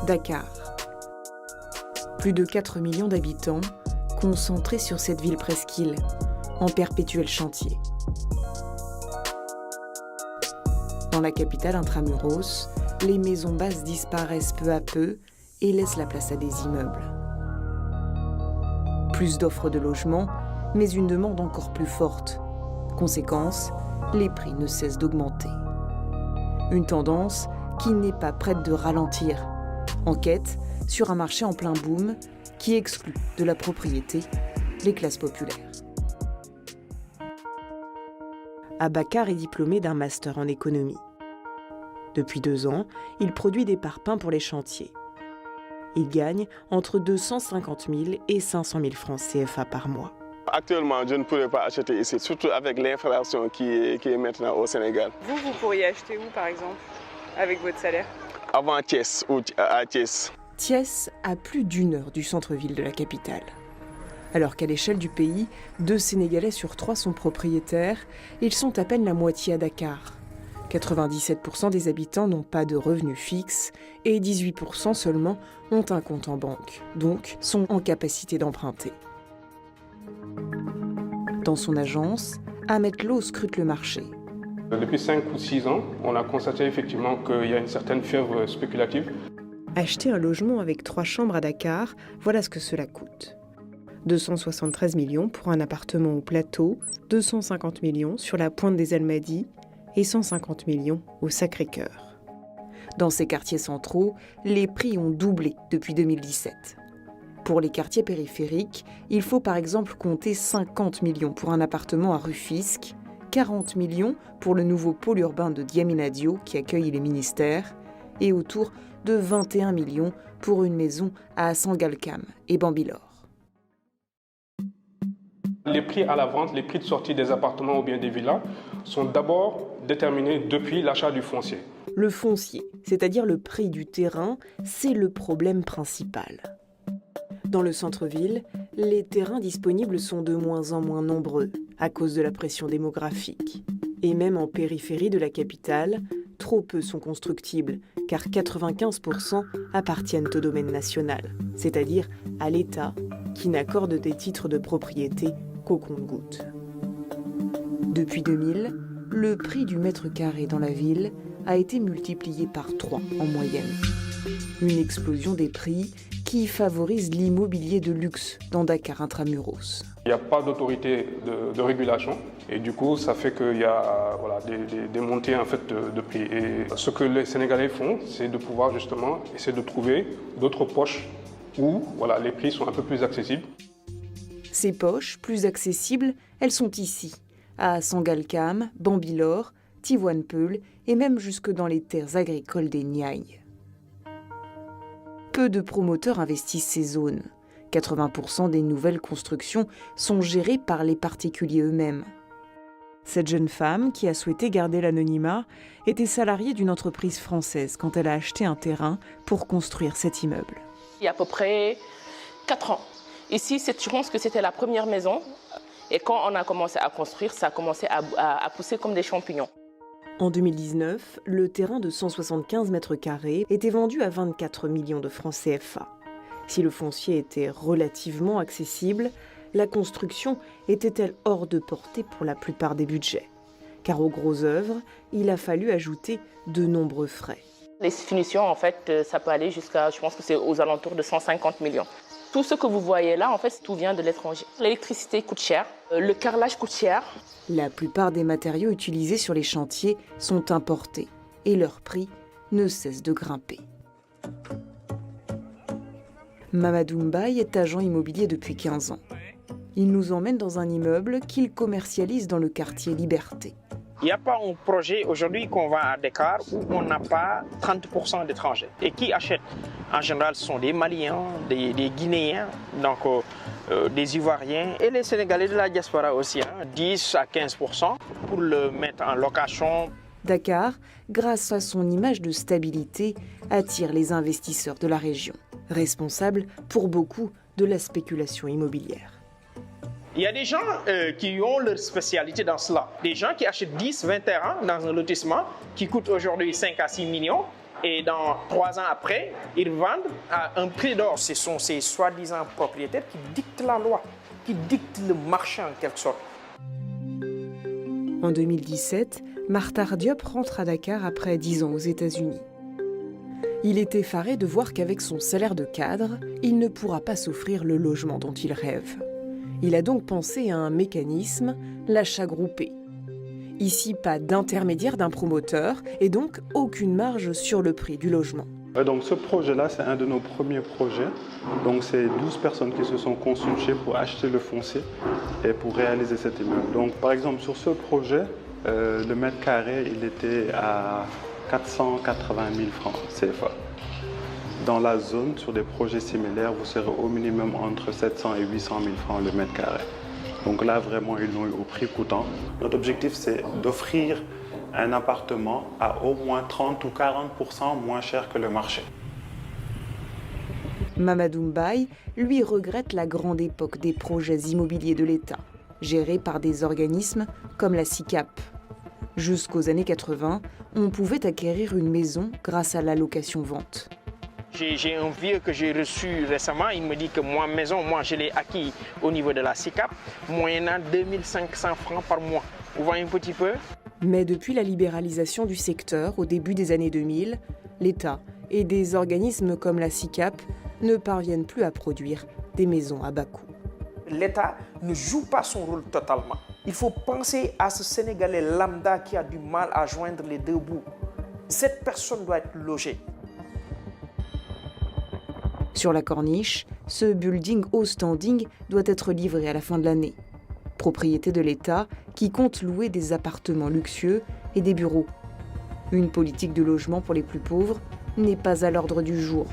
Dakar. Plus de 4 millions d'habitants concentrés sur cette ville presqu'île, en perpétuel chantier. Dans la capitale intramuros, les maisons basses disparaissent peu à peu et laissent la place à des immeubles. Plus d'offres de logements, mais une demande encore plus forte. Conséquence, les prix ne cessent d'augmenter. Une tendance qui n'est pas prête de ralentir. Enquête sur un marché en plein boom qui exclut de la propriété les classes populaires. Abakar est diplômé d'un master en économie. Depuis 2 ans, il produit des parpaings pour les chantiers. Il gagne entre 250 000 et 500 000 francs CFA par mois. Actuellement, je ne pourrais pas acheter ici, surtout avec l'inflation qui est maintenant au Sénégal. Vous pourriez acheter où, par exemple, avec votre salaire? Avant Thiès ou à Thiès. Thiès, à plus d'1 heure du centre-ville de la capitale. Alors qu'à l'échelle du pays, 2 Sénégalais sur 3 sont propriétaires, ils sont à peine la moitié à Dakar. 97% des habitants n'ont pas de revenus fixes et 18% seulement ont un compte en banque, donc sont en capacité d'emprunter. Dans son agence, Ahmed Lo scrute le marché. Depuis 5 ou 6 ans, on a constaté effectivement qu'il y a une certaine fièvre spéculative. Acheter un logement avec 3 chambres à Dakar, voilà ce que cela coûte. 273 millions pour un appartement au plateau, 250 millions sur la pointe des Almadies et 150 millions au Sacré-Cœur. Dans ces quartiers centraux, les prix ont doublé depuis 2017. Pour les quartiers périphériques, il faut par exemple compter 50 millions pour un appartement à Rufisque, 40 millions pour le nouveau pôle urbain de Diaminadio qui accueille les ministères et autour de 21 millions pour une maison à Sangalkam et Bambilor. Les prix à la vente, les prix de sortie des appartements ou bien des villas sont d'abord déterminés depuis l'achat du foncier. Le foncier, c'est-à-dire le prix du terrain, c'est le problème principal. Dans le centre-ville, les terrains disponibles sont de moins en moins nombreux à cause de la pression démographique. Et même en périphérie de la capitale, trop peu sont constructibles, car 95% appartiennent au domaine national, c'est-à-dire à l'État, qui n'accorde des titres de propriété qu'au compte-gouttes. Depuis 2000, le prix du mètre carré dans la ville a été multiplié par 3 en moyenne. Une explosion des prix qui favorise l'immobilier de luxe dans Dakar intramuros. Il n'y a pas d'autorité de régulation et du coup ça fait qu'il y a des montées en fait, de prix. Et ce que les Sénégalais font, c'est de pouvoir justement essayer de trouver d'autres poches où les prix sont un peu plus accessibles. Ces poches, plus accessibles, elles sont ici, à Sangalkam, Bambilor, Tivaouane Peulh et même jusque dans les terres agricoles des Niayes. Peu de promoteurs investissent ces zones. 80% des nouvelles constructions sont gérées par les particuliers eux-mêmes. Cette jeune femme, qui a souhaité garder l'anonymat, était salariée d'une entreprise française quand elle a acheté un terrain pour construire cet immeuble. Il y a à peu près 4 ans. Ici, je pense que c'était la première maison. Et quand on a commencé à construire, ça a commencé à pousser comme des champignons. En 2019, le terrain de 175 mètres carrés était vendu à 24 millions de francs CFA. Si le foncier était relativement accessible, la construction était-elle hors de portée pour la plupart des budgets? Car aux grosses œuvres, il a fallu ajouter de nombreux frais. Les finitions, en fait, ça peut aller jusqu'à, je pense que c'est aux alentours de 150 millions. Tout ce que vous voyez là, en fait, tout vient de l'étranger. L'électricité coûte cher, le carrelage coûte cher. La plupart des matériaux utilisés sur les chantiers sont importés et leur prix ne cesse de grimper. Mamadou Mbaye est agent immobilier depuis 15 ans. Il nous emmène dans un immeuble qu'il commercialise dans le quartier Liberté. Il n'y a pas un projet aujourd'hui qu'on va à Dakar où on n'a pas 30% d'étrangers. Et qui achètent? En général, ce sont des Maliens, des Guinéens, donc des Ivoiriens et les Sénégalais de la diaspora aussi, 10 à 15% pour le mettre en location. Dakar, grâce à son image de stabilité, attire les investisseurs de la région, responsables pour beaucoup de la spéculation immobilière. Il y a des gens qui ont leur spécialité dans cela. Des gens qui achètent 10, 20 terrains dans un lotissement qui coûte aujourd'hui 5 à 6 millions et dans 3 ans après, ils vendent à un prix d'or. Ce sont ces soi-disant propriétaires qui dictent la loi, qui dictent le marché en quelque sorte. En 2017, Makhtar Diop rentre à Dakar après 10 ans aux États-Unis. Il est effaré de voir qu'avec son salaire de cadre, il ne pourra pas s'offrir le logement dont il rêve. Il a donc pensé à un mécanisme, l'achat groupé. Ici, pas d'intermédiaire d'un promoteur et donc aucune marge sur le prix du logement. Donc ce projet-là, c'est un de nos premiers projets. Donc c'est 12 personnes qui se sont consultées pour acheter le foncier et pour réaliser cet immeuble. Donc par exemple, sur ce projet, le mètre carré, il était à 480 000 francs CFA. Dans la zone, sur des projets similaires, vous serez au minimum entre 700 et 800 000 francs le mètre carré. Donc là, vraiment, ils l'ont eu au prix coûtant. Notre objectif, c'est d'offrir un appartement à au moins 30 ou 40% moins cher que le marché. Mamadou Mbaye, lui, regrette la grande époque des projets immobiliers de l'État, gérés par des organismes comme la SICAP. Jusqu'aux années 80, on pouvait acquérir une maison grâce à la location-vente. J'ai un vieux que j'ai reçu récemment, il me dit que moi je l'ai acquis au niveau de la SICAP, moyennant 2500 francs par mois. Vous voyez un petit peu? Mais depuis la libéralisation du secteur au début des années 2000, l'État et des organismes comme la SICAP ne parviennent plus à produire des maisons à bas coût. L'État ne joue pas son rôle totalement. Il faut penser à ce Sénégalais lambda qui a du mal à joindre les deux bouts. Cette personne doit être logée. Sur la Corniche, ce building haut standing doit être livré à la fin de l'année. Propriété de l'État qui compte louer des appartements luxueux et des bureaux. Une politique de logement pour les plus pauvres n'est pas à l'ordre du jour.